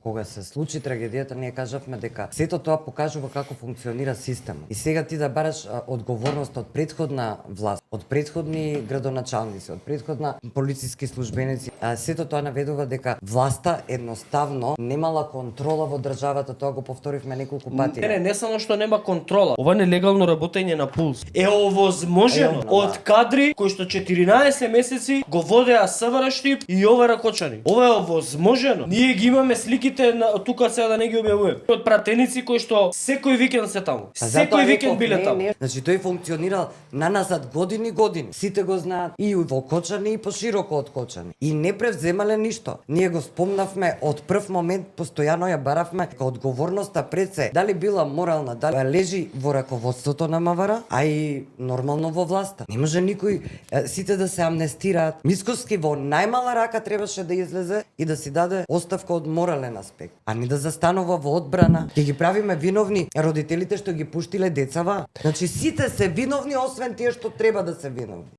Кога се случи трагедијата, ние кажавме дека сето тоа покажува како функционира системот. И сега ти да бараш одговорност од претходна власт, од претходни градоначалници, од претходна полициски службеници, сето тоа наведува дека власта едноставно немала контрола во државата, тоа го повторивме неколку пати. Не само што нема контрола, ова нелегално работење на пулс е овозможено од кадри кои што 14 месеци го водеа СВР Штип и Јовара Кочани. Ова е овозможено. Ние ги имаме сликите на тука, сега да не ги објавувам. Од пратеници кои што секој викенд се таму. Секој викенд биле таму. Значи тој функционирал наназад години. Сите го знаат и во Кочани и пошироко од Кочани. И не превземале ништо. Ние го спомнавме од прв момент, постојано ја баравме дека одговорноста пред се дали била морална, дали лежи во раководството на МВР, а и нормално во власта. Не може никој сите да се амнестираат. Мицкоски во најмала рака требаше да излезе и да си даде оставка од морален аспект, а не да застанува во одбрана. Ќе ги правиме виновни родителите што ги пуштиле децава. Значи сите се виновни освен тие што треба да се виновни.